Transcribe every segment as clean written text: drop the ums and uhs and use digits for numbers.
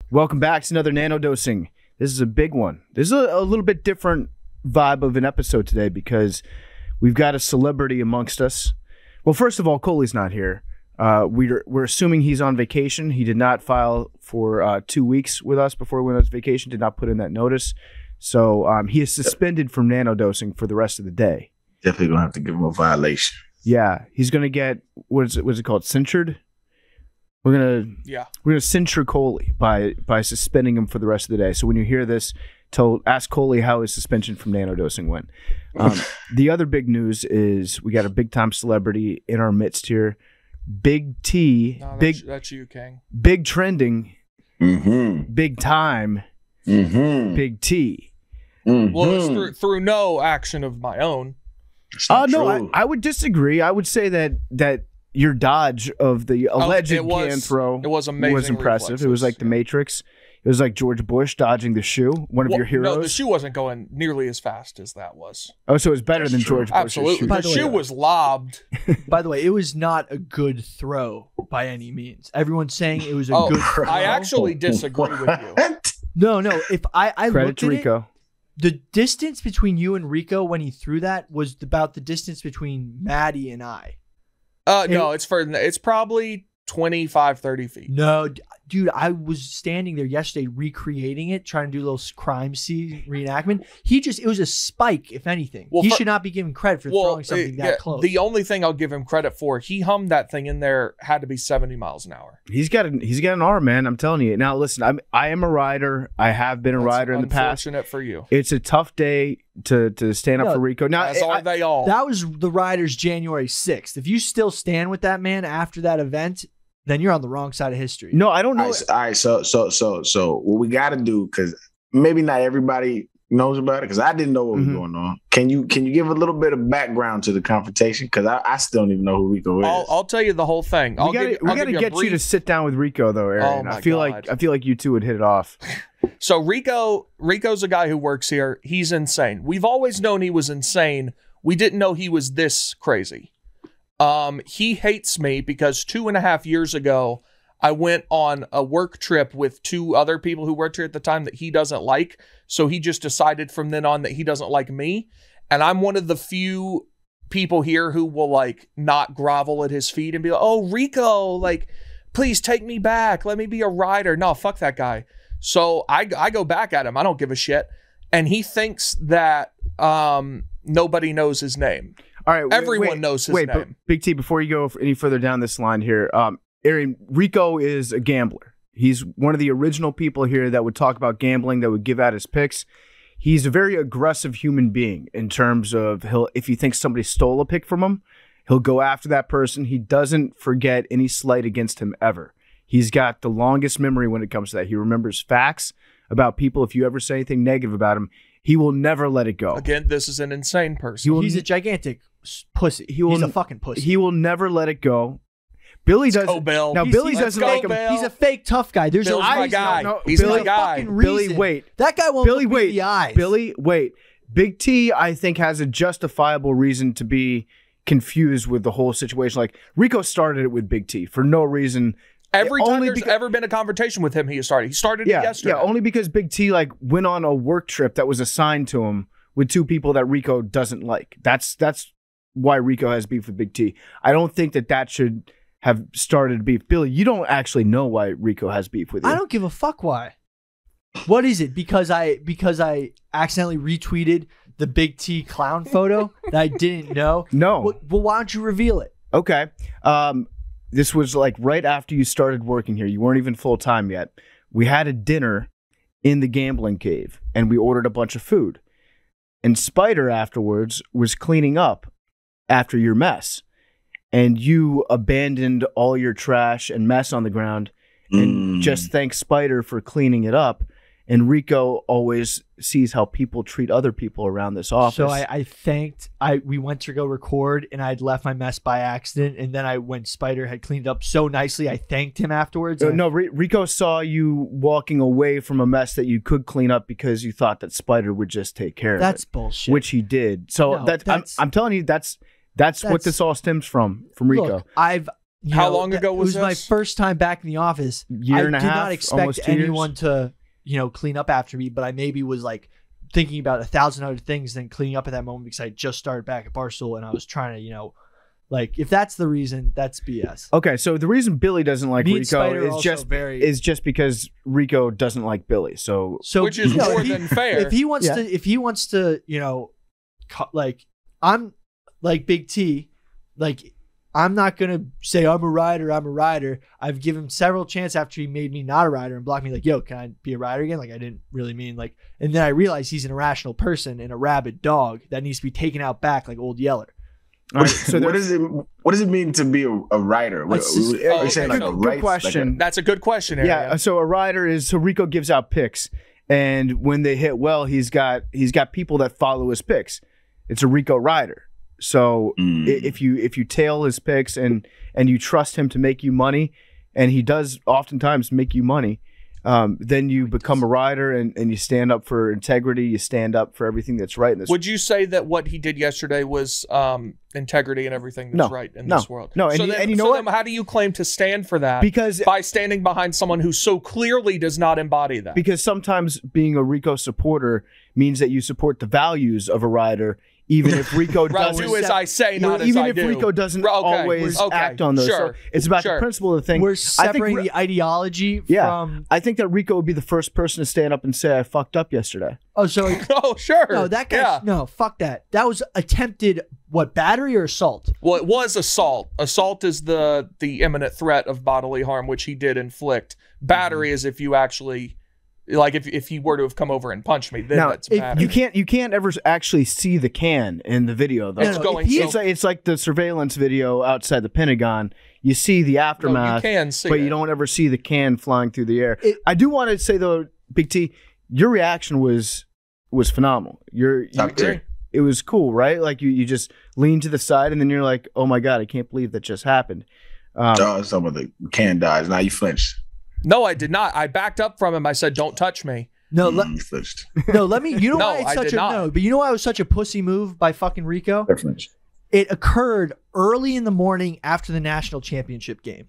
Welcome back to another Nanodosing. This is a big one. This is a little bit different vibe of an episode today because we've got a celebrity amongst us. Well, first of all, Coley's not here. We're assuming he's on vacation. He did not file for 2 weeks with us before he went on his vacation, did not put in that notice. So he is suspended from Nanodosing for the rest of the day. Definitely going to have to give him a violation. Yeah, he's going to get, what's it called, censured? We're gonna censure Coley by suspending him for the rest of the day. So when you hear this, ask Coley how his suspension from Nanodosing went. The other big news is we got a big time celebrity in our midst here. Big T, No, that's you, King. Big trending, big time, Big T. Well, it's through no action of my own. No, I would disagree. I would say that your dodge of the alleged can throw was amazing. Was impressive. Reflexes. It was like the Matrix. It was like George Bush dodging the shoe. One of your heroes. No, the shoe wasn't going nearly as fast as that was. Oh, so it was better than George Bush's Absolutely. shoe. The shoe was lobbed. By the way, it was not a good throw by any means. Everyone's saying it was a good throw. I actually disagree with you. No. If I Credit looked to at Rico. it, the distance between you and Rico when he threw that was about the distance between Maddie and I. No, it's further than that. It's probably 25, 30 feet. No, dude, I was standing there yesterday recreating it, trying to do a little crime scene reenactment. It was a spike, if anything. Well, he should not be given credit for throwing something that close. The only thing I'll give him credit for, he hummed that thing in there, had to be 70 miles an hour. He's got an arm, man. I'm telling you. Now, listen, I am a rider. I have been a rider in the past. Unfortunate for you. It's a tough day to stand up for Rico. Now, as are they all. That was the Riders January 6th. If you still stand with that man after that event, then you're on the wrong side of history. No, I don't know. All right, so what we got to do, because maybe not everybody knows about it, because I didn't know what was going on. Can you give a little bit of background to the confrontation? Because I still don't even know who Rico is. I'll tell you the whole thing. We got to get you to sit down with Rico, though, Arian. Oh I feel like you two would hit it off. So Rico's a guy who works here. He's insane. We've always known he was insane. We didn't know he was this crazy. He hates me because 2.5 years ago, I went on a work trip with 2 other people who worked here at the time that he doesn't like. So he just decided from then on that he doesn't like me. And I'm one of the few people here who will like not grovel at his feet and be like, oh, Rico, like, please take me back. Let me be a rider. No, fuck that guy. So I go back at him. I don't give a shit. And he thinks that nobody knows his name. All right, everyone knows his name. But Big T, before you go any further down this line here, Arian, Rico is a gambler. He's one of the original people here that would talk about gambling, that would give out his picks. He's a very aggressive human being in terms of if he thinks somebody stole a pick from him, he'll go after that person. He doesn't forget any slight against him ever. He's got the longest memory when it comes to that. He remembers facts about people. If you ever say anything negative about him, he will never let it go. Again, this is an insane person. He's a gigantic pussy. He's a fucking pussy. He will never let it go. Billy does. Bill. Now, Billy doesn't like him. He's a fake tough guy. There's Bill's a my guy. He's Billy, my guy. Billy, wait. That guy won't look me in the eyes. Billy, wait. Big T, I think, has a justifiable reason to be confused with the whole situation. Like, Rico started it with Big T for no reason. Every time there's ever been a confrontation with him, he started. He started it yesterday. Yeah, only because Big T went on a work trip that was assigned to him with 2 people that Rico doesn't like. That's why Rico has beef with Big T. I don't think that should have started beef. Billy, you don't actually know why Rico has beef with you. I don't give a fuck why. What is it? Because I accidentally retweeted the Big T clown photo that I didn't know? No. Well, why don't you reveal it? Okay. This was like right after you started working here. You weren't even full-time yet. We had a dinner in the gambling cave, and we ordered a bunch of food. And Spider afterwards was cleaning up after your mess. And you abandoned all your trash and mess on the ground and just thanked Spider for cleaning it up. And Rico always sees how people treat other people around this office. So we went to go record, and I'd left my mess by accident. And then when Spider had cleaned up so nicely, I thanked him afterwards. Rico saw you walking away from a mess that you could clean up because you thought that Spider would just take care of it. That's bullshit. Which he did. So I'm telling you, that's what this all stems from Rico. Look, How long ago was it? Was my this? first time back in the office. Year and a half, I did not expect almost 2 years. anyone to, clean up after me, but I maybe was like thinking about 1,000 other things than cleaning up at that moment because I just started back at Barstool and I was trying to, like, if that's the reason, that's BS. Okay, so the reason Billy doesn't like Me and Rico Spider are is also just very- is just because Rico doesn't like Billy. So Which is more if he- than fair. If he wants Yeah. to, like, I'm like Big T, like, I'm not gonna say I'm a rider. I've given him several chances after he made me not a rider and blocked me. Like, yo, can I be a rider again? Like, I didn't really mean like. And then I realized he's an irrational person and a rabid dog that needs to be taken out back like Old Yeller. all right, so what does it mean to be a writer? What, It's just- are you saying like a good right? question. That's a good question, Arian. Yeah, so a rider is so Rico gives out picks, and when they hit well, he's got people that follow his picks. It's a Rico rider. So if you tail his picks and you trust him to make you money, and he does oftentimes make you money, then you become a rider and you stand up for integrity. You stand up for everything that's right in this. Would you say that what he did yesterday was integrity and everything that's right in this world? No, and you know what? Then how do you claim to stand for that? Because by standing behind someone who so clearly does not embody that. Because sometimes being a Rico supporter means that you support the values of a rider, even if Rico Right, doesn't. do as I say, not as even I if do. Rico doesn't always act on those. Sure. So it's about Sure. the principle of the thing. We're separating the ideology from. I think that Rico would be the first person to stand up and say, "I fucked up yesterday." Oh, so Oh, sure. no, that guy. Yeah. No, fuck that. That was attempted battery or assault? Well, it was assault. Assault is the imminent threat of bodily harm, which he did inflict. Battery is if you actually, like, if he were to have come over and punched me, then Now, that's battery. you can't ever actually see the can in the video though. It's going so- It's like the surveillance video outside the Pentagon. You see the aftermath, can see but it. you don't ever see the can flying through the air. I do want to say though, Big T, your reaction was phenomenal. It was cool, right? Like you just lean to the side and then you're like, "Oh my god, I can't believe that just happened." Some of the can dies. Now you flinched. No, I did not. I backed up from him. I said, "Don't touch me." No, You flinched. let me. You know No, why it's I such did a not. no, but you know why it was such a pussy move by fucking Rico? I flinched. It occurred early in the morning after the national championship game.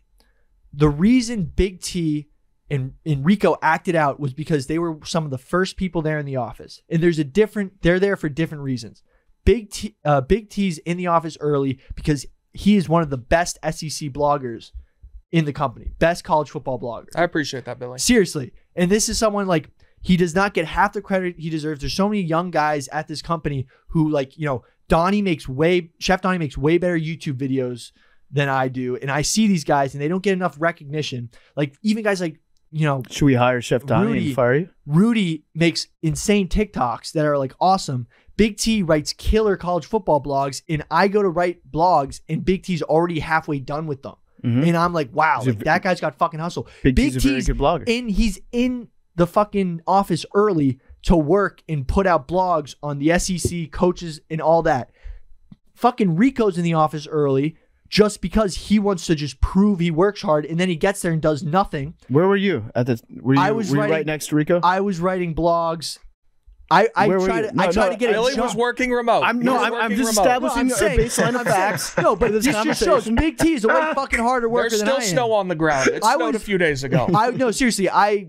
The reason Big T and Rico acted out was because they were some of the first people there in the office, and they're there for different reasons. Big T's in the office early because he is one of the best SEC bloggers in the company, best college football blogger. I appreciate that, Billy. Seriously. And this is someone like, he does not get half the credit he deserves. There's so many young guys at this company who, like, Chef Donnie makes way better YouTube videos than I do. And I see these guys and they don't get enough recognition. Like, even guys like, Should we hire Chef Donnie Rudy- and fire you? Rudy makes insane TikToks that are like awesome. Big T writes killer college football blogs, and I go to write blogs, and Big T's already halfway done with them. And I'm like, wow, like, that guy's got fucking hustle. Big T's a very good blogger. And he's in the fucking office early to work and put out blogs on the SEC coaches and all that. Fucking Rico's in the office early just because he wants to just prove he works hard, and then he gets there and does nothing. Were you were you writing- right next to Rico? I was writing blogs. I Were try you? to No, I try no, to get Billy a was jump. working remote. I'm He was just working remote. establishing No, I'm saying- a baseline of I'm saying- facts. No, but this this just shows conversation. Big T is a way fucking harder worker There's than still I am. snow on the ground. It I snowed was- a few days ago. No, seriously. I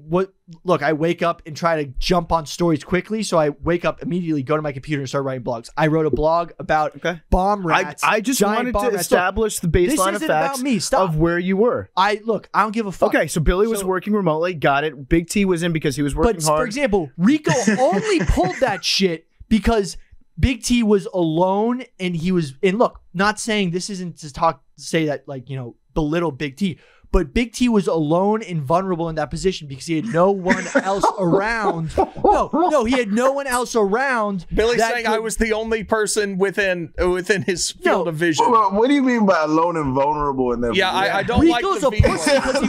wake up and try to jump on stories quickly. So I wake up immediately, go to my computer, and start writing blogs. I wrote a blog about bomb rats. I just giant wanted bomb to rats. establish the This baseline of isn't facts about me. Stop. of where you were. I don't give a fuck. Okay, so Billy was working remotely. Got it. Big T was in because he was working But hard. for example, Rico only pulled that shit because Big T was alone and he was. And look, not saying this isn't to say that belittle Big T. But Big T was alone and vulnerable in that position because he had no one else around. No, he had no one else around. Billy's that saying could- I was the only person within his field of vision. Well, what do you mean by alone and vulnerable in that? Yeah, I don't Rico's like the a V pussy word. because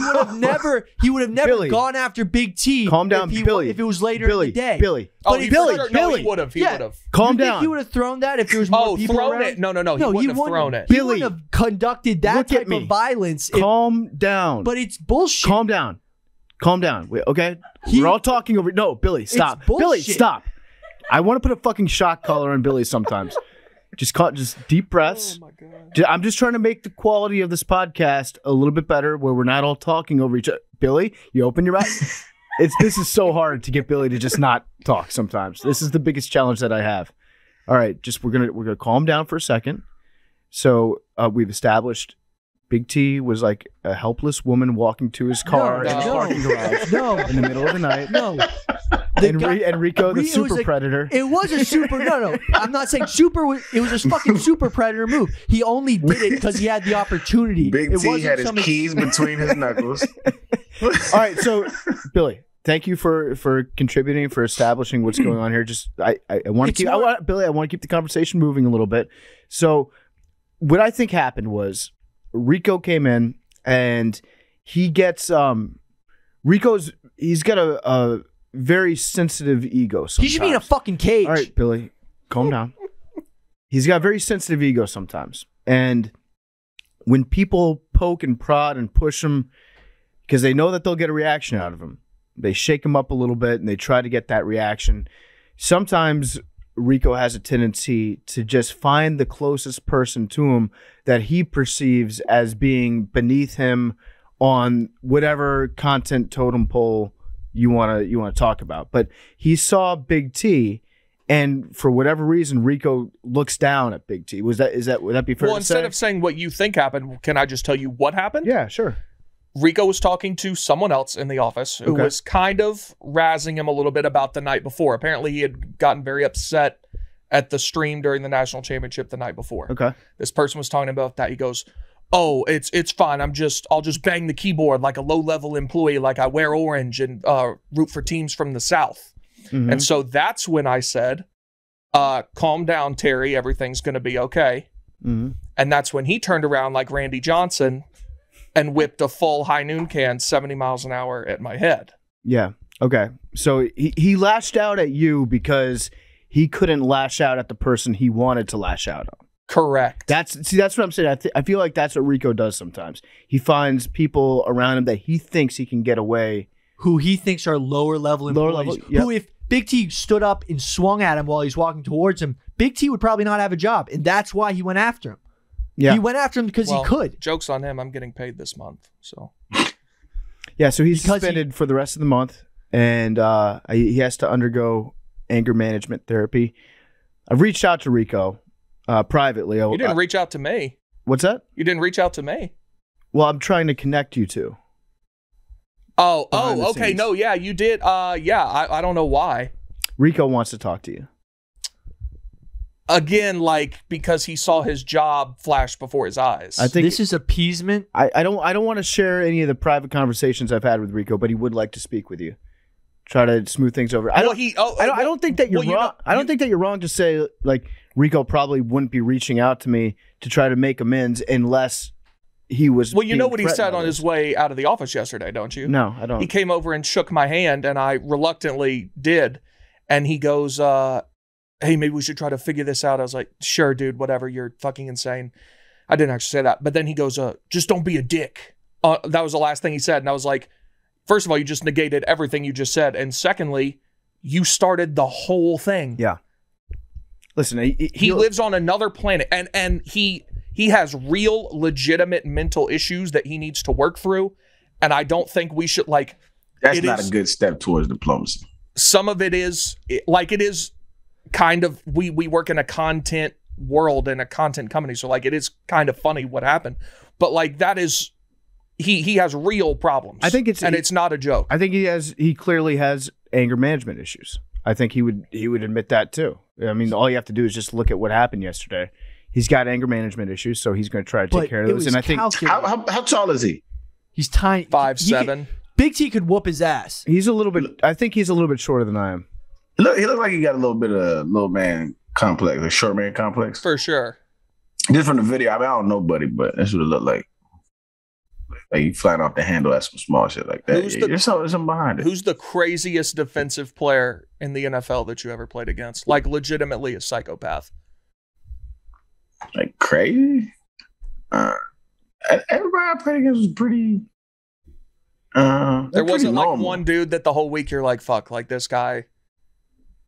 he would have never Billy. gone after Big T. Calm down, if if it was later in the day. Billy. Oh, But he if- for sure- no, Billy. he would have. He Yeah. would have. Calm you think down. he would have thrown that if there was more Oh, people thrown around? it? No, he wouldn't have thrown it. He Billy. wouldn't have conducted that Look at type me. of violence. if- Calm down. but it's bullshit. Calm down. Calm down. Wait, okay? He- We're all talking over. No, Billy, stop. bullshit. Billy, stop. I want to put a fucking shock collar on Billy sometimes. Just deep breaths. Oh my God. I'm just trying to make the quality of this podcast a little bit better, where we're not all talking over each other. Billy, you open your mouth. This is so hard to get Billy to just not talk sometimes. This is the biggest challenge that I have. All right, we're gonna calm down for a second. So we've established Big T was like a helpless woman walking to his car in his parking garage in the middle of the night. No. And Rico, the super predator. It was a super. No. I'm not saying super. It was a fucking super predator move. He only did it because he had the opportunity. Big T had his keys between his knuckles. All right, so Billy, thank you for contributing, for establishing what's going on here. Just I want to keep Billy. I want to keep the conversation moving a little bit. So what I think happened was Rico came in and he gets he's got a very sensitive ego sometimes. He should be in a fucking cage. All right, Billy, calm down. He's got a very sensitive ego sometimes. And when people poke and prod and push him, because they know that they'll get a reaction out of him, they shake him up a little bit and they try to get that reaction. Sometimes Rico has a tendency to just find the closest person to him that he perceives as being beneath him on whatever content totem pole you want to talk about. But he saw Big T, and for whatever reason, Rico looks down at Big T. Would that be fair to say? Well, instead of saying what you think happened, can I just tell you what happened? Yeah, sure. Rico was talking to someone else in the office who was kind of razzing him a little bit about the night before. Apparently, he had gotten very upset at the stream during the national championship the night before. Okay. This person was talking about that. He goes, "Oh, it's fine. I'll just bang the keyboard like a low-level employee, like I wear orange and root for teams from the South." Mm-hmm. And so that's when I said, calm down, Terry. Everything's going to be okay. Mm-hmm. And that's when he turned around like Randy Johnson and whipped a full high noon can 70 miles an hour at my head. Yeah. Okay. So he lashed out at you because he couldn't lash out at the person he wanted to lash out on. Correct. That's what I'm saying. I feel like that's what Rico does sometimes. He finds people around him that he thinks he can get away. Who he thinks are lower level employees. Yep. Who, if Big T stood up and swung at him while he's walking towards him, Big T would probably not have a job. And that's why he went after him. Yeah. He went after him because he could. Joke's on him. I'm getting paid this month. So Yeah, so he's suspended for the rest of the month, and he has to undergo anger management therapy. I've reached out to Rico privately. You didn't reach out to me. What's that? You didn't reach out to me. Well, I'm trying to connect you two. Oh, okay. No, yeah, you did. I don't know why. Rico wants to talk to you. Again, like because he saw his job flash before his eyes. I think this is appeasement. I don't want to share any of the private conversations I've had with Rico, but he would like to speak with you. Try to smooth things over. I don't think that you're wrong. I don't think that you're wrong to say like Rico probably wouldn't be reaching out to me to try to make amends unless he was. Well, you know what he said on his way out of the office yesterday, don't you? No, I don't. He came over and shook my hand, and I reluctantly did. And he goes, "Hey, maybe we should try to figure this out." I was like, "Sure, dude, whatever. You're fucking insane." I didn't actually say that, but then he goes, "Just don't be a dick." That was the last thing he said, and I was like, first of all, you just negated everything you just said, and secondly, you started the whole thing. Yeah. Listen, he lives on another planet, and he has real, legitimate mental issues that he needs to work through, and I don't think we should like. That's not a good step towards diplomacy. Some of it is like it is kind of we work in a content world and a content company, so like it is kind of funny what happened, but like that is. He has real problems. I think it's not a joke. I think he clearly has anger management issues. I think he would admit that too. I mean, all you have to do is just look at what happened yesterday. He's got anger management issues, so he's going to try to take care of those. And I think how tall is he? He's tiny, 5'7". Big T could whoop his ass. He's a little bit. I think he's a little bit shorter than I am. Look, he looks like he got a little bit of little man complex, a short man complex. For sure. Just from the video, I mean, I don't know, buddy, but that's what it looked like. Like you flying off the handle at some small shit like that. There's something behind it. Who's the craziest defensive player in the NFL that you ever played against? Like legitimately a psychopath. Like crazy? Everybody I played against was pretty. There wasn't normal. like one dude that the whole week you're like, fuck, like this guy.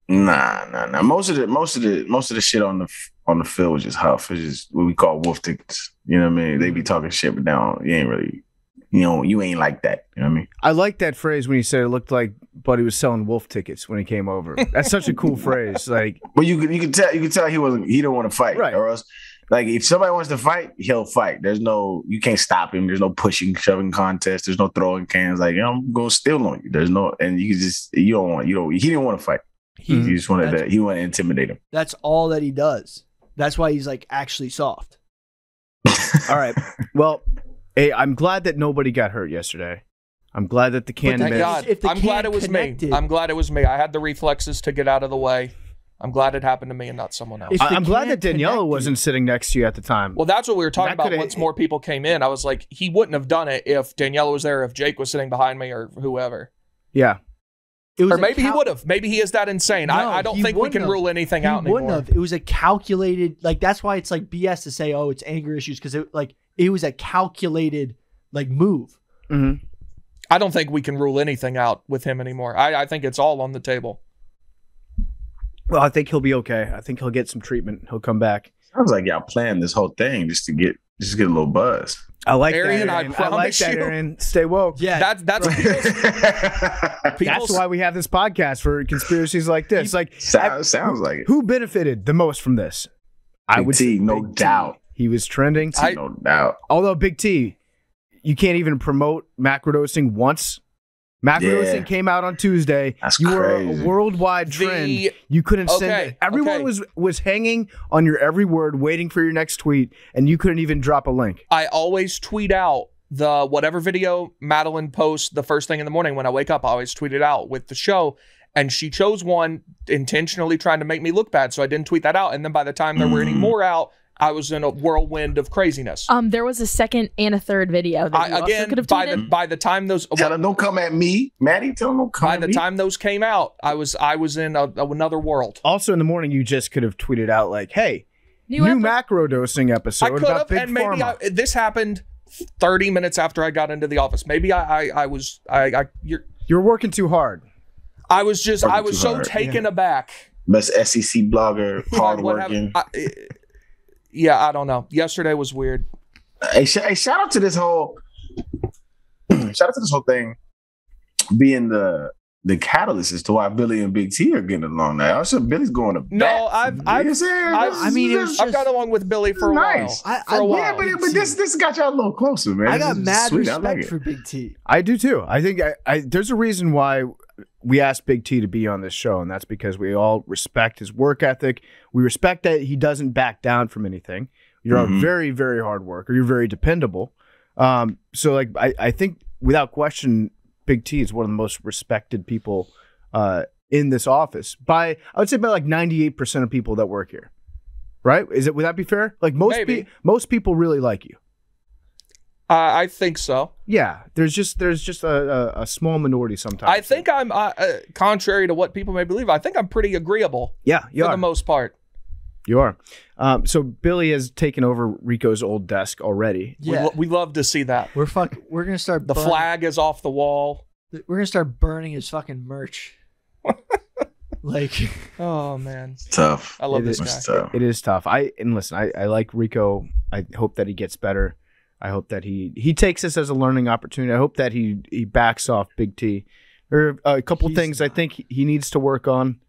Nah. Most of the shit on on the field was just huff. It's just what we call wolf tickets. You know what I mean? They be talking shit, but down, you ain't really, you ain't like that. You know what I mean? I like that phrase when you said it looked like Buddy was selling wolf tickets when he came over. That's such a cool phrase. Like, but you can tell he didn't want to fight, right? Or else, like, if somebody wants to fight, he'll fight. You can't stop him. There's no pushing, shoving contest. There's no throwing cans. Like, I'm going to steal on you. There's no, and he didn't want to fight. He just wanted he wanted to intimidate him. That's all that he does. That's why he's like actually soft. All right. Well, hey, I'm glad that nobody got hurt yesterday. I'm glad that the can Thank missed. God. I'm can glad it was connected. me. I'm glad it was me. I had the reflexes to get out of the way. I'm glad it happened to me and not someone else. I'm glad that can Daniela connected. wasn't sitting next to you at the time. Well, that's what we were talking That about once more people came in. I was like, he wouldn't have done it if Daniela was there, if Jake was sitting behind me or whoever. Yeah. Or maybe he would have. Maybe he is that insane. No, I don't think we can rule anything out anymore. Wouldn't have. It was a calculated, like, that's why it's like BS to say, oh, it's anger issues, because it was a calculated like move. Mm-hmm. I don't think we can rule anything out with him anymore. I think it's all on the table. Well, I think he'll be okay. I think he'll get some treatment. He'll come back. Sounds like y'all planned this whole thing just to get a little buzz. I like Arian, that, I Arian. promise like that, you. Arian. Stay woke. Yeah, That's That's why we have this podcast for conspiracies like this. Like, sounds like it. Who benefited the most from this? I would say no Big doubt. T. He was trending. No doubt. Although Big T, you can't even promote macrodosing once. Macrodosing came out on Tuesday. That's you crazy. were a worldwide trend. You couldn't send it. Everyone was hanging on your every word, waiting for your next tweet, and you couldn't even drop a link. I always tweet out the whatever video Madeline posts the first thing in the morning when I wake up. I always tweet it out with the show. And she chose one intentionally trying to make me look bad, so I didn't tweet that out. And then by the time there were any more out, I was in a whirlwind of craziness. There was a second and a third video that you also could have tweeted. By the time those tell them don't come at me, Maddie. Tell them don't come at me. By the time those came out, I was in another world. Also in the morning, you just could have tweeted out like, "Hey, new macrodosing episode." I could have, and maybe this happened 30 minutes after I got into the office. Maybe you're working too hard. I was so taken aback. Best SEC blogger, hardworking. Yeah, I don't know. Yesterday was weird. Hey, shout out to this whole thing being the catalyst as to why Billy and Big T are getting along now. I'm sure Billy's going to No, bat. I've got along with Billy for a while. Yeah, but this got y'all a little closer, man. I got mad respect like for Big T. I do too. I think there's a reason why we asked Big T to be on this show, and that's because we all respect his work ethic. We respect that he doesn't back down from anything. You're a very, very hard worker. You're very dependable. So, like, I think without question, Big T is one of the most respected people in this office. I would say by like 98% of people that work here. Right? Would that be fair? Like most people really like you. I think so. Yeah, there's just a small minority sometimes. I think I'm contrary to what people may believe. I think I'm pretty agreeable. Yeah, you for are. the most part. You are. So Billy has taken over Rico's old desk already. Yeah, we love to see that. We're gonna start. The flag is off the wall. We're gonna start burning his fucking merch. Like, oh man, it's tough. I love this guy. It is tough. I like Rico. I hope that he gets better. I hope that he takes this as a learning opportunity. I hope that he backs off Big T. There are a couple things I think he needs to work on,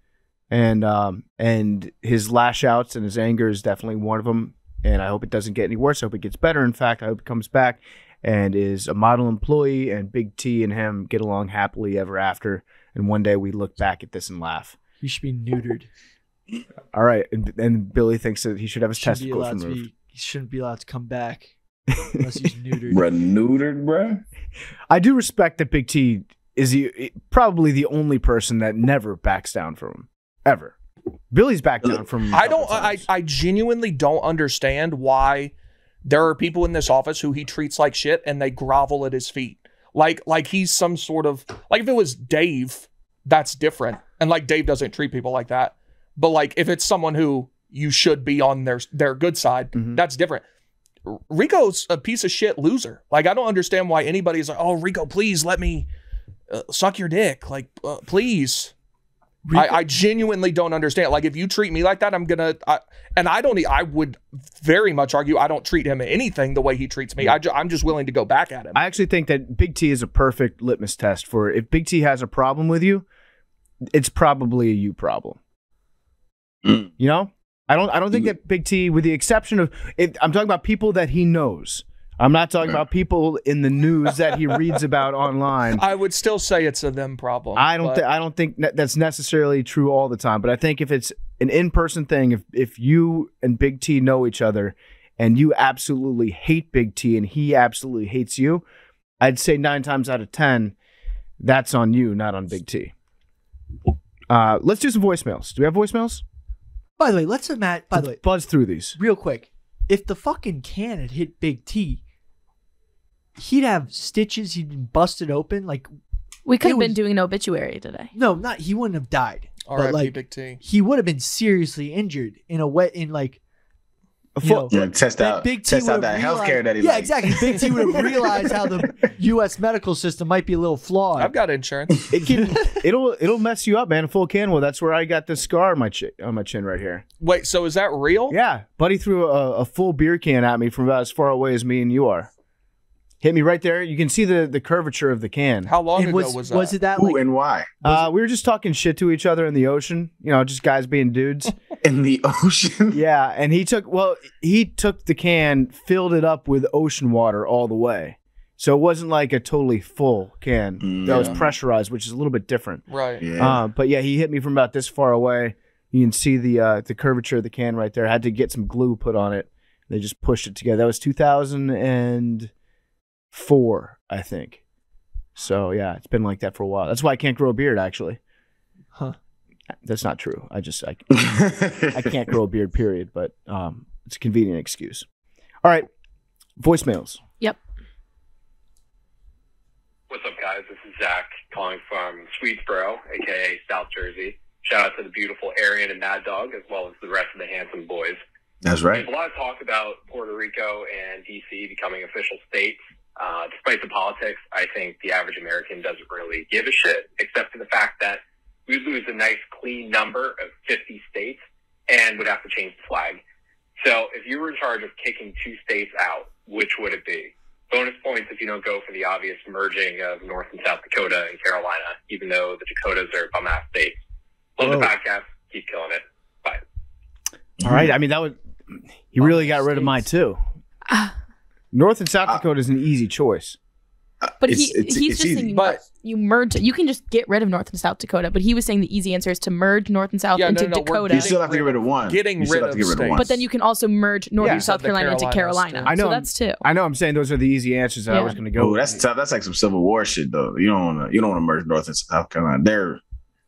and his lash outs and his anger is definitely one of them. And I hope it doesn't get any worse. I hope it gets better. In fact, I hope it comes back and is a model employee, and Big T and him get along happily ever after. And one day we look back at this and laugh. He should be neutered. All right, and Billy thinks that he should have his testicles removed. He shouldn't be allowed to come back. Unless he's neutered. Neutered, bro. I do respect that Big T is probably the only person that never backs down from him. Ever. Billy's backed down from him. I genuinely don't understand why there are people in this office who he treats like shit and they grovel at his feet. Like he's some sort of, like, if it was Dave, that's different. And like Dave doesn't treat people like that. But like if it's someone who you should be on their good side, that's different. Rico's a piece of shit loser. Like, I don't understand why anybody's like, oh, Rico, please let me suck your dick. Like, please. I genuinely don't understand. Like, if you treat me like that, I would very much argue I don't treat him anything the way he treats me. I'm just willing to go back at him. I actually think that Big T is a perfect litmus test for if Big T has a problem with you, it's probably a you problem. You know? I don't think that Big T, with the exception of, I'm talking about people that he knows. I'm not talking about people in the news that he reads about online. I would still say it's a them problem. I don't think that's necessarily true all the time, but I think if it's an in-person thing, if you and Big T know each other and you absolutely hate Big T and he absolutely hates you, I'd say 9 times out of 10, that's on you, not on Big T. Let's do some voicemails. Do we have voicemails? By the way, let's buzz through these real quick. If the fucking can had hit Big T, he'd have stitches. He'd been busted open. Like, we could have been doing an obituary today. No, he wouldn't have died. R.I.P. Like, Big T. He would have been seriously injured test out Big T that healthcare that he likes. Exactly. Big T would have realized how the U.S. medical system might be a little flawed. I've got insurance. It'll mess you up, man. A full can. Well, that's where I got this scar on my chin right here. Wait, so is that real? Yeah, buddy threw a full beer can at me from about as far away as me and you are. Hit me right there. You can see the curvature of the can. How long ago was that? Was it that? Who and why? We were just talking shit to each other in the ocean. You know, just guys being dudes. In the ocean? Yeah, and he took the can, filled it up with ocean water all the way. So it wasn't like a totally full can that was pressurized, which is a little bit different. Right. Yeah. But yeah, he hit me from about this far away. You can see the curvature of the can right there. I had to get some glue put on it. They just pushed it together. That was 2004, I think. So yeah, it's been like that for a while. That's why I can't grow a beard, actually. Huh. That's not true. I can't grow a beard, period. But it's a convenient excuse. All right, voicemails. Yep. What's up, guys? This is Zach calling from Swedesboro, aka South Jersey. Shout out to the beautiful Arian and Mad Dog, as well as the rest of the handsome boys. That's right. There's a lot of talk about Puerto Rico and D.C. becoming official states. Despite the politics, I think the average American doesn't really give a shit, except for the fact that we lose a nice clean number of 50 states and would have to change the flag. So if you were in charge of kicking 2 states out, which would it be? Bonus points if you don't go for the obvious merging of North and South Dakota and Carolina, even though the Dakotas are bum-ass states. Love the podcast. Keep killing it. Bye. All right. I mean, he really got rid of mine, too. North and South Dakota is an easy choice. But he's just saying you merge. You can just get rid of North and South Dakota. But he was saying the easy answer is to merge North and South into Dakota. You still have to get rid of one. Getting rid of one. But then you can also merge North and South Carolina into Carolina. I know. So that's 2. I know. I'm saying those are the easy answers that I was going to go. Oh, that's tough. That's like some Civil War shit, though. You don't want to merge North and South Carolina.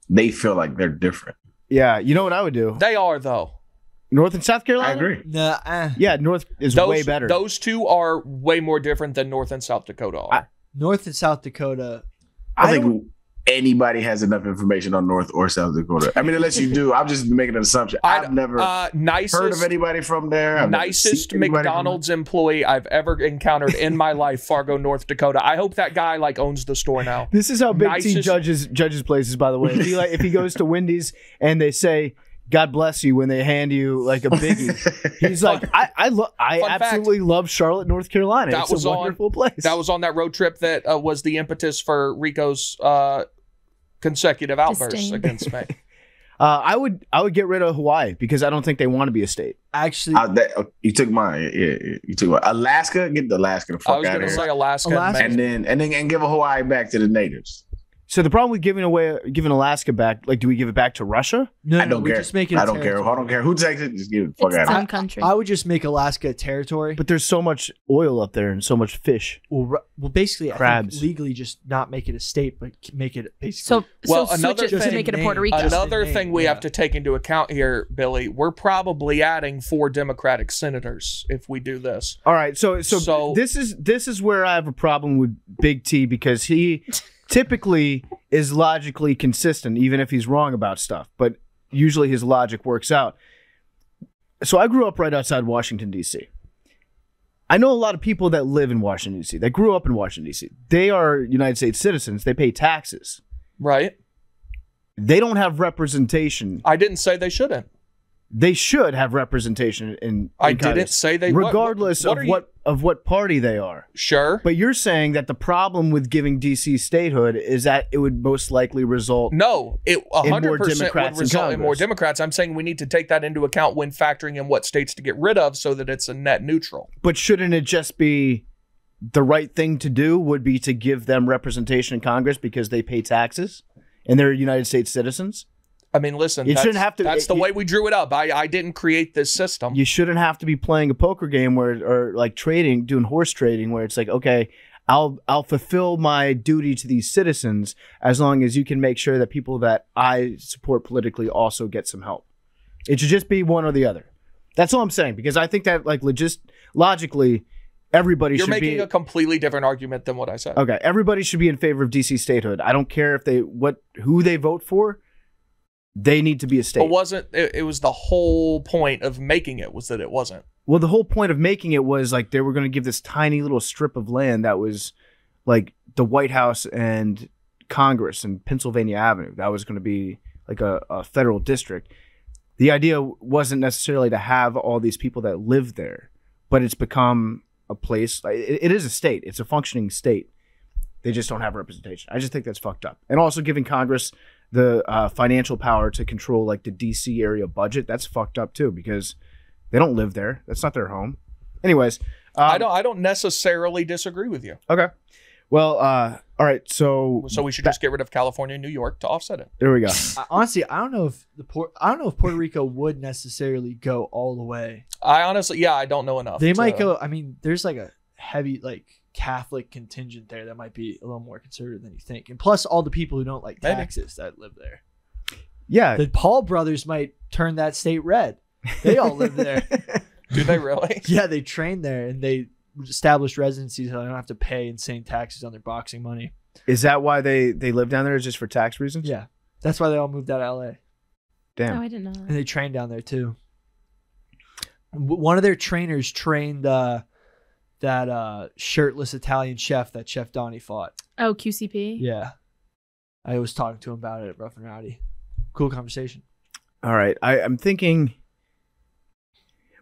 They feel like they're different. Yeah. You know what I would do? They are, though. North and South Carolina? I agree. Yeah, North is way better. Those 2 are way more different than North and South Dakota are. North and South Dakota. I think anybody has enough information on North or South Dakota. I mean, unless you do, I'm just making an assumption. I've never heard of anybody from there. Nicest McDonald's employee I've ever encountered in my life, Fargo, North Dakota. I hope that guy owns the store now. This is how Big T judges places, by the way. If he goes to Wendy's and they say, God bless you, when they hand you like a biggie. He's like, I absolutely love Charlotte, North Carolina. It's a wonderful place. That was on that road trip that was the impetus for Rico's consecutive outbursts against me. I would get rid of Hawaii because I don't think they want to be a state. Actually, you took mine. Yeah, you took mine. Alaska. Get the Alaska the fuck out of here. I was going to say Alaska. And then give a Hawaii back to the natives. So the problem with giving Alaska back, do we give it back to Russia? No, I don't care. Just make it I don't care. I don't care who takes it. Just give it the fuck out of it. Country. I would just make Alaska a territory. But there's so much oil up there and so much fish. Well, basically, crabs. I think legally just not make it a state, but make it basically. So switch it to make it a Puerto Rico. Another thing we have to take into account here, Billy, we're probably adding 4 Democratic senators if we do this. All right, so this is where I have a problem with Big T because he typically is logically consistent, even if he's wrong about stuff. But usually his logic works out. So I grew up right outside Washington, D.C. I know a lot of people that live in Washington, D.C. They grew up in Washington, D.C. They are United States citizens. They pay taxes. Right. they don't have representation. I didn't say they shouldn't. They should have representation in I Congress, didn't say they regardless of what party they are. Sure. But you're saying that the problem with giving DC statehood is that it would most likely result it 100% would result in more Congress. Democrats. I'm saying we need to take that into account when factoring in what states to get rid of so that it's a net neutral. But shouldn't it just be the right thing to do would be to give them representation in Congress because they pay taxes and they're United States citizens? I mean, listen, that's the way we drew it up. I didn't create this system. You shouldn't have to be playing a poker game or like trading, doing horse trading, where it's like, okay, I'll fulfill my duty to these citizens as long as you can make sure that people that I support politically also get some help. It should just be one or the other. That's all I'm saying, because I think that like logically, everybody You're should be making a completely different argument than what I said. Okay, everybody should be in favor of DC statehood. I don't care if who they vote for. They need to be a state. But it was the whole point of making it was that it wasn't. Well, the whole point of making it was like they were going to give this tiny little strip of land that was like the White House and Congress and Pennsylvania Avenue. That was going to be like a federal district. The idea wasn't necessarily to have all these people that live there, but it's become a place. It is a state. It's a functioning state. They just don't have representation. I just think that's fucked up. And also giving Congress the financial power to control like the DC area budget, that's fucked up too, because they don't live there. That's not their home. Anyways, I don't necessarily disagree with you. Okay. Well, all right. So we should just get rid of California and New York to offset it. There we go. Honestly, I don't know if Puerto Rico would necessarily go all the way. I don't know enough. They might go. I mean, there's like a heavy like Catholic contingent there that might be a little more conservative than you think, and plus all the people who don't like taxes that live there. Yeah, the Paul brothers might turn that state red. They all live there. Do they really? Yeah, they train there and they established residencies so they don't have to pay insane taxes on their boxing money. Is that why they live down there? Is just for tax reasons? Yeah, that's why they all moved out of LA. Damn. Oh, I didn't know that. And they trained down there too. One of their trainers trained that shirtless Italian chef that Chef Donnie fought. Oh, QCP? Yeah. I was talking to him about it at Rough and Rowdy. Cool conversation. All right. I'm thinking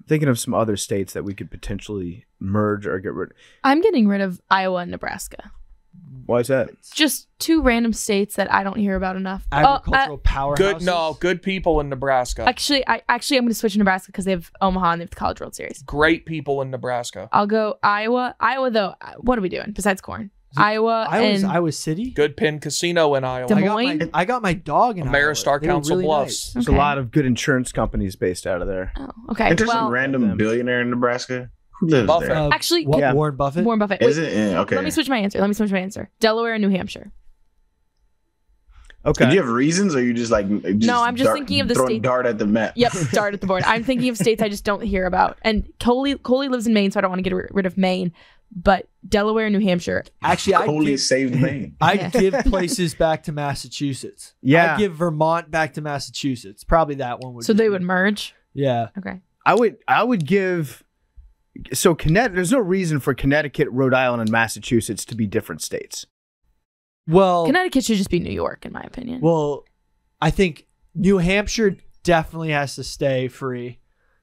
of some other states that we could potentially merge or get rid of. I'm getting rid of Iowa and Nebraska. Why is that? Just two random states that I don't hear about enough. Agricultural powerhouses. Good people in Nebraska. Actually, I'm going to switch to Nebraska because they have Omaha and they have the College World Series. Great people in Nebraska. I'll go Iowa. Iowa, though, what are we doing besides corn? Iowa City? Good Penn Casino in Iowa. Des Moines? I got my dog in Ameristar Iowa. Council really Bluffs. Nice. There's a lot of good insurance companies based out of there. Oh, okay. Ain't there some random billionaire in Nebraska? Who lives Buffett. there? Actually, Warren Buffett. Warren Buffett. Is it? Yeah, okay. Let me switch my answer. Delaware and New Hampshire. Okay. Do you have reasons, or you just like? No, I'm just thinking of the throwing state. Dart at the map. Yep, dart at the board. I'm thinking of states I just don't hear about. And Coley lives in Maine, so I don't want to get rid of Maine. But Delaware and New Hampshire. Actually, Coley saved Maine. I'd give places back to Massachusetts. Yeah. I'd give Vermont back to Massachusetts. Probably that one would. So they would merge. Yeah. Okay. I would give. So Connecticut. There's no reason for Connecticut, Rhode Island, and Massachusetts to be different states. Well, Connecticut should just be New York, in my opinion. Well, I think New Hampshire definitely has to stay free.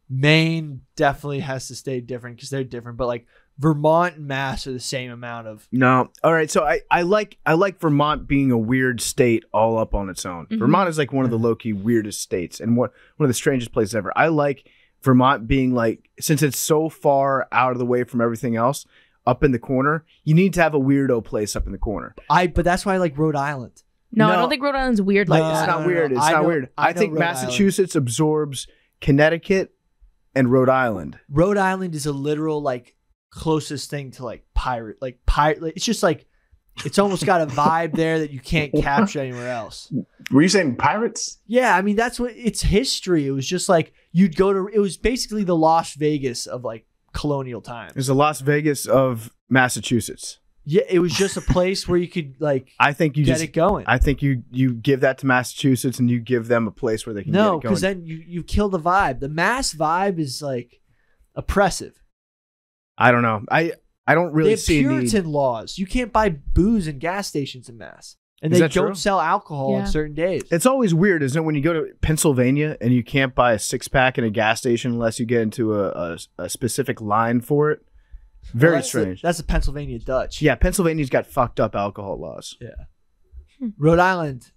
Maine definitely has to stay different because they're different. But like Vermont and Mass are the same amount of. No. All right. So I like Vermont being a weird state all up on its own. Mm-hmm. Vermont is like one of the low-key weirdest states and one of the strangest places ever. I like Vermont being like, since it's so far out of the way from everything else, up in the corner, you need to have a weirdo place up in the corner. But that's why I like Rhode Island. No, I don't think Rhode Island's weird like that. It's not weird. It's not weird. I think Massachusetts absorbs Connecticut and Rhode Island. Rhode Island is a literal like closest thing to like pirate. It's just like it's almost got a vibe there that you can't capture anywhere else. Were you saying pirates? Yeah, I mean that's what it's history. It was just like you'd go to. It was basically the Las Vegas of like colonial times. It's the Las Vegas of Massachusetts. Yeah, it was just a place where you could like. I think you get it going. I think you give that to Massachusetts and you give them a place where they can get it going. No, because then you kill the vibe. The Mass vibe is like oppressive. I don't know. I don't really see Puritan laws. You can't buy booze in gas stations in Mass. And Is they that don't true? sell alcohol on Yeah. certain days. It's always weird, isn't it, when you go to Pennsylvania and you can't buy a 6-pack in a gas station unless you get into a specific line for it? Very Well, strange. That's the Pennsylvania Dutch. Yeah, Pennsylvania's got fucked up alcohol laws. Yeah. Rhode Island,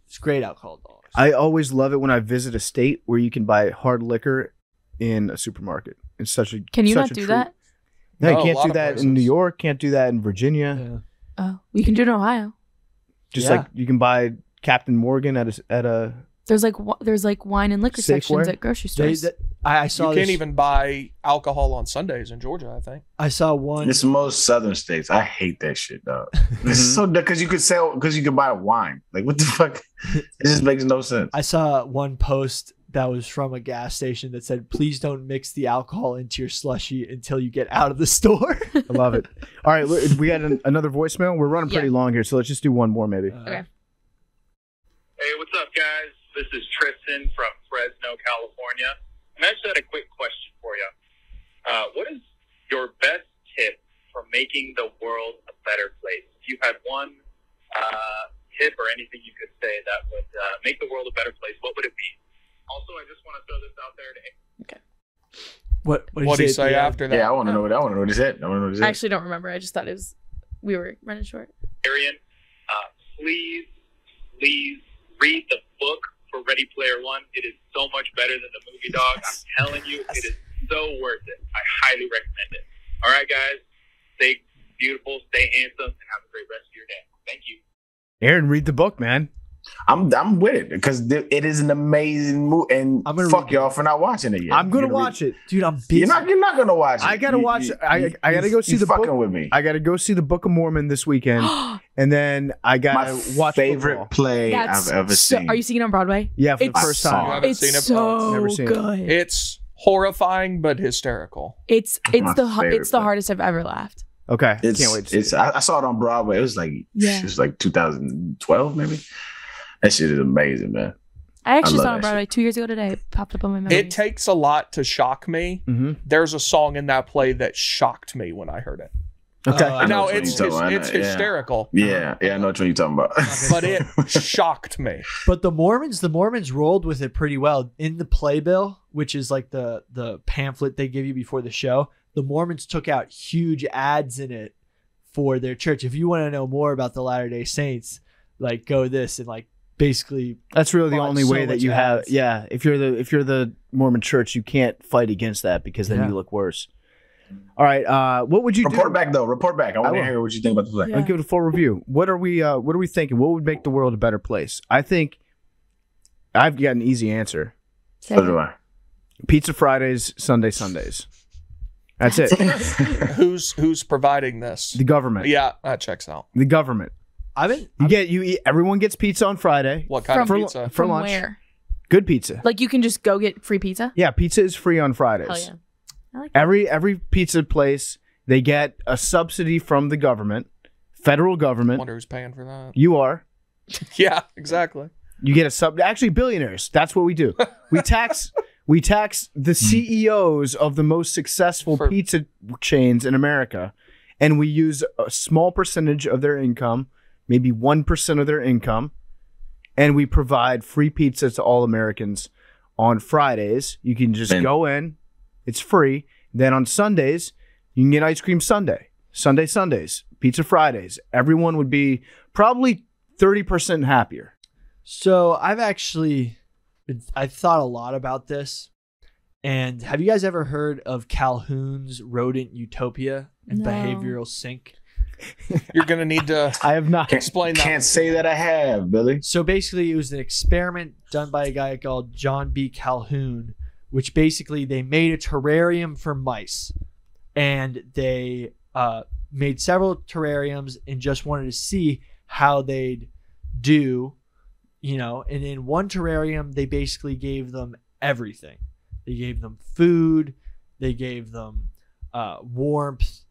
it's great alcohol laws. I always love it when I visit a state where you can buy hard liquor in a supermarket. It's such a Can you such not a do treat. that? No, you No, a can't lot do of that places. in New York. Can't do that in Virginia. Yeah. Oh, we can do it in Ohio. Just Yeah. like you can buy Captain Morgan at a. There's like wine and liquor Safeway? sections at grocery They, stores. I saw You can't this- even buy alcohol on Sundays in Georgia, I think. I saw one. It's most southern states. I hate that shit, dog. This is so because you could buy wine. Like what the fuck? It just makes no sense. I saw one post that was from a gas station that said, "Please don't mix the alcohol into your slushy until you get out of the store." I love it. All right, we had another voicemail. We're running pretty Yeah. long here, so let's just do one more, maybe. Okay. Hey, what's up, guys? This is Tristan from Fresno, California. And I just had a quick question for you. What is your best tip for making the world a better place? If you had one tip or anything you could say that would make the world a better place, what would it be? Also, I just want to throw this out there to What What do you say after that? Yeah, I want to know what he said. I actually don't remember. I just thought we were running short. Arian. Please read the book for Ready Player One. It is so much better than the movie, dog. I'm telling you, it is so worth it. I highly recommend it. All right, guys. Stay beautiful, stay handsome, and have a great rest of your day. Thank you. Aaron, read the book, man. I'm with it because it is an amazing movie, and I'm gonna fuck read y'all for not watching it yet. I'm gonna You're watch it. Dude, I'm busy. You're not gonna watch it. I gotta watch. I gotta go see you the fucking book. with me. I gotta go see the Book of Mormon this weekend, and then I My gotta watch favorite football. play I've ever seen. Are you seeing it on Broadway? Yeah, for the It's- first You time. haven't It's seen it? so Never seen it. good. It's horrifying but hysterical. It's my favorite it's the part. hardest I've ever laughed. Okay, It's, can't wait to see it. I saw it on Broadway. It was like Yeah. it was like 2012 maybe. That shit is amazing, man. I actually love saw it on that Broadway 2 years ago today. It popped up on my memories. It takes a lot to shock me. Mhm. There's a song in that play that shocked me when I heard it. Okay. I know No, what it's you're talking about. it's Yeah. hysterical, Yeah, I know what you're talking about. but it shocked me. But the Mormons rolled with it pretty well. In the playbill, which is like the pamphlet they give you before the show, the Mormons took out huge ads in it for their church. If you want to know more about the Latter-day Saints, like go this and like basically That's really the Fought only so way that much you have. ads. Yeah, if you're the Mormon Church, you can't fight against that because then Yeah. you look worse. All right, what would you do? Report back though. Report back. I want to will. hear what you think about the play. Yeah. I'll give it a full review. What are we thinking? What would make the world a better place? I think I've got an easy answer. So do I. Pizza Fridays, Sundays. That's it. Who's providing this? The government. Yeah, that checks out. The government. Everyone gets pizza on Friday. What kind From- of pizza? For From lunch. where? Good pizza. Like you can just go get free pizza? Yeah, pizza is free on Fridays. Hell yeah. I like that. Every pizza place, they get a subsidy from the government, federal government. Wonder who's paying for that. You are. Yeah, exactly. You get a sub. Actually, billionaires. That's what we do. We tax the CEOs of the most successful For- pizza chains in America, and we use a small percentage of their income, maybe 1% of their income, and we provide free pizza to all Americans on Fridays. You can just Man. go in; it's free. Then on Sundays, you can get ice cream Sunday, Sundays, pizza Fridays. Everyone would be probably 30% happier. So I've thought a lot about this. And have you guys ever heard of Calhoun's rodent utopia and No. behavioral sink? You're gonna need to I have not. explain that. Can't say that I have, Billy. So basically, it was an experiment done by a guy called John B. Calhoun, which basically they made a terrarium for mice. And they made several terrariums and just wanted to see how they'd do, and in one terrarium, they basically gave them everything. They gave them food, they gave them warmth,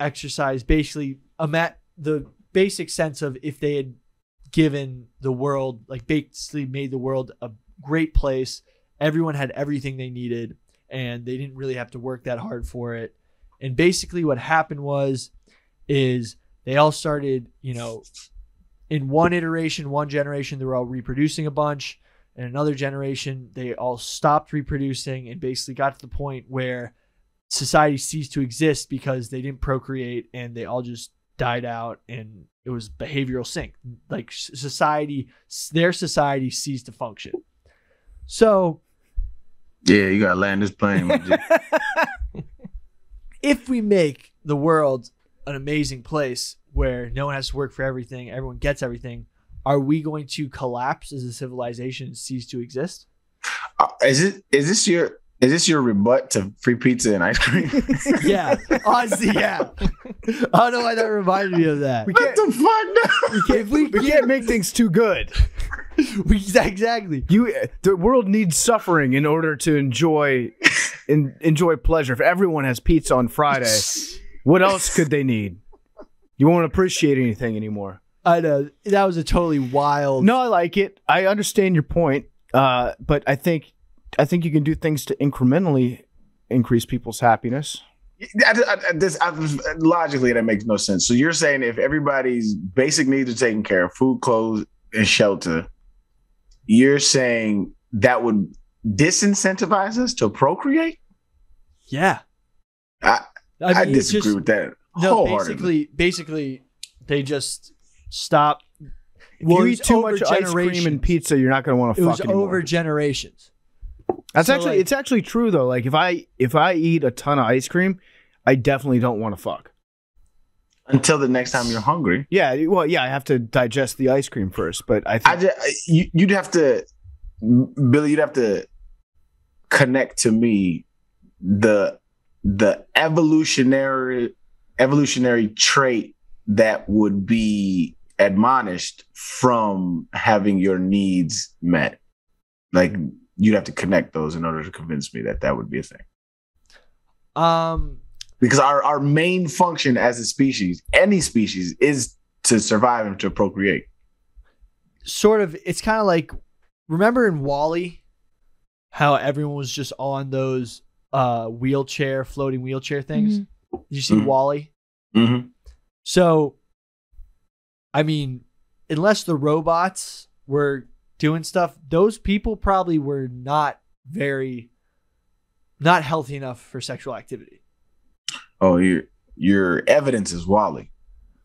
exercise, basically the basic sense of if they had given the world, like basically made the world a great place, everyone had everything they needed and they didn't really have to work that hard for it. And basically what happened is they all started, in one iteration, one generation, they were all reproducing a bunch. In another generation, they all stopped reproducing and basically got to the point where society ceased to exist because they didn't procreate and they all just died out, and it was behavioral sink. Like their society ceased to function. So yeah, you gotta land this plane. if we make the world an amazing place where no one has to work for everything, everyone gets everything, are we going to collapse as a civilization and cease to exist? Is this your rebut to free pizza and ice cream? Yeah, honestly, yeah. I don't know why that reminded me of that. What the fuck? We can't make things too good. Exactly. The world needs suffering in order to enjoy pleasure. If everyone has pizza on Friday, what else could they need? You won't appreciate anything anymore. I know. That was a totally wild. No, I like it. I understand your point, but I think you can do things to incrementally increase people's happiness. Logically, that makes no sense. So you're saying if everybody's basic needs are taken care of, food, clothes, and shelter, you're saying that would disincentivize us to procreate? Yeah. I disagree with that. No, basically, they just stop. If you eat too much ice cream and pizza, you're not going to want to fuck anymore. It was over generations. It's actually true though. Like if I eat a ton of ice cream, I definitely don't want to fuck. Until the next time you're hungry. Yeah, well, yeah, I have to digest the ice cream first, but I think you'd have to, Billy, you'd have to connect to me the evolutionary trait that would be admonished from having your needs met. Like you'd have to connect those in order to convince me that would be a thing. Because our main function as a species, any species, is to survive and to procreate. Sort of, it's kind of like, remember in WALL-E, how everyone was just on those floating wheelchair things? Mm-hmm. Did you see WALL-E? Mm-hmm. So, I mean, unless the robots were doing stuff, those people probably were not healthy enough for sexual activity. Oh, your evidence is WALL-E.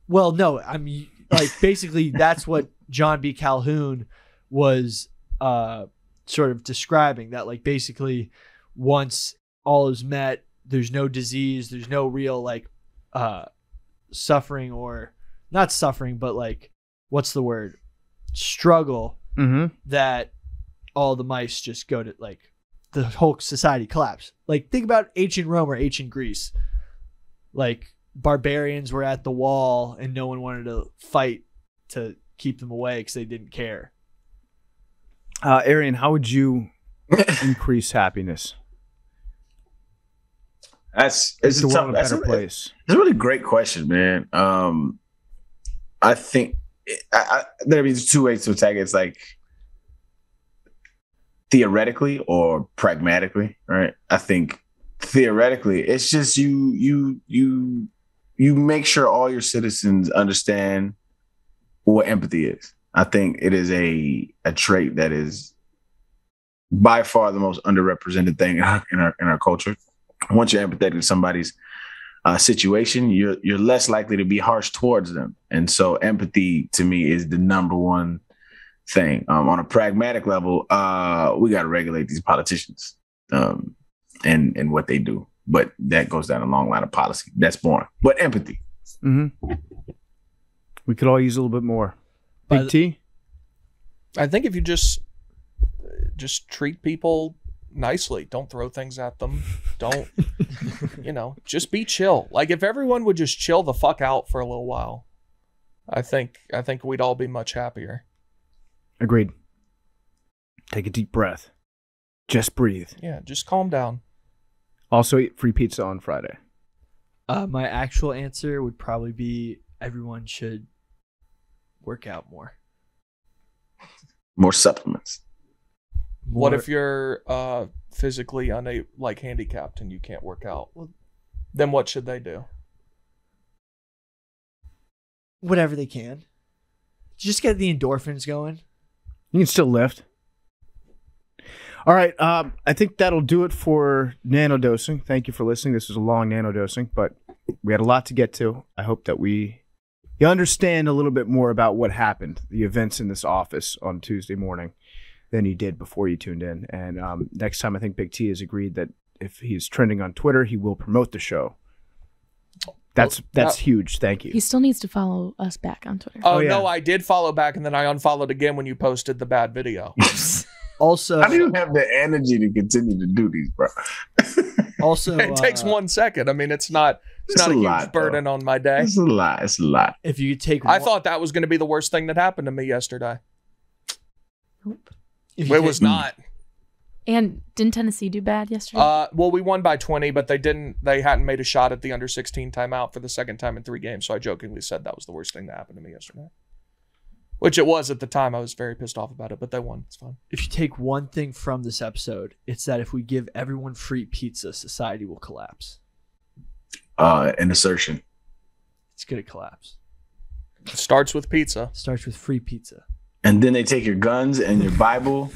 Well, no, I mean, like basically that's what John B. Calhoun was sort of describing, that like basically once all is met, there's no disease, there's no real like suffering, or not suffering, but like, what's the word? Struggle, that all the mice just go to, like, the whole society collapse. Like, think about ancient Rome or ancient Greece. Like, barbarians were at the wall and no one wanted to fight to keep them away because they didn't care. Arian, how would you increase happiness? That's a better place. It's a really great question, man. I think there's two ways to attack it. It's like theoretically or pragmatically, right? I think theoretically, it's just you make sure all your citizens understand what empathy is. I think it is a trait that is by far the most underrepresented thing in our culture. Once you're empathetic to somebody's situation, you're less likely to be harsh towards them. And so empathy to me is the number one thing. On a pragmatic level, we got to regulate these politicians and what they do. But that goes down a long line of policy. That's boring. But empathy. Mm-hmm. We could all use a little bit more. Big T? I think if you just treat people nicely, don't throw things at them, don't just be chill. Like if everyone would just chill the fuck out for a little while, I think we'd all be much happier. Agreed. Take a deep breath, just breathe. Yeah, just calm down. Also eat free pizza on Friday. My actual answer would probably be everyone should work out more. More supplements. What if you're physically handicapped and you can't work out? Well, then what should they do? Whatever they can. Just get the endorphins going. You can still lift. All right. I think that'll do it for nanodosing. Thank you for listening. This was a long nanodosing, but we had a lot to get to. I hope that you understand a little bit more about what happened, the events in this office on Tuesday morning, than you did before you tuned in. And next time, I think Big T has agreed that if he's trending on Twitter, he will promote the show. That's huge. Thank you. He still needs to follow us back on Twitter. Oh, yeah. No, I did follow back, and then I unfollowed again when you posted the bad video. Also, how do you have the energy to continue to do these, bro? Also, it takes 1 second. I mean, it's not a huge lot, burden on my day. It's a lot. It's a lot. If you take, I thought that was going to be the worst thing that happened to me yesterday. Nope. It was not. And didn't Tennessee do bad yesterday? Well, we won by 20, but they hadn't made a shot at the under 16 timeout for the second time in 3 games. So I jokingly said that was the worst thing that happened to me yesterday. Which it was at the time. I was very pissed off about it, but they won. It's fine. If you take one thing from this episode, it's that if we give everyone free pizza, society will collapse. An assertion. It's going to collapse. It starts with pizza. Starts with free pizza. And then they take your guns and your Bible.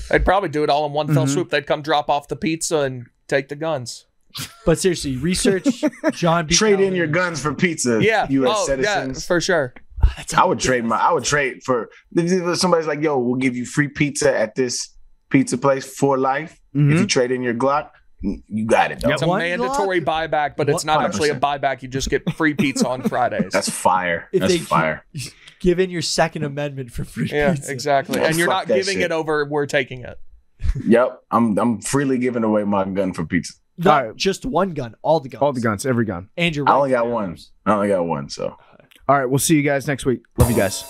They'd probably do it all in one fell swoop. They'd come drop off the pizza and take the guns. But seriously, research John B. Trade in your guns for pizza. Yeah. U.S. citizens. Yeah, for sure. I would trade for somebody's like, yo, we'll give you free pizza at this pizza place for life. If you trade in your Glock, you got it. Though. It's a mandatory buyback, but it's not 100%. actually a buyback. You just get free pizza on Fridays. That's fire. That's fire. Give in your Second Amendment for free pizza. Yeah, exactly. And you're not giving shit. it over. We're taking it. Yep. I'm freely giving away my gun for pizza. Not just one gun, all the guns. All the guns, every gun. And your I only got one. So. All right, we'll see you guys next week. Love you guys.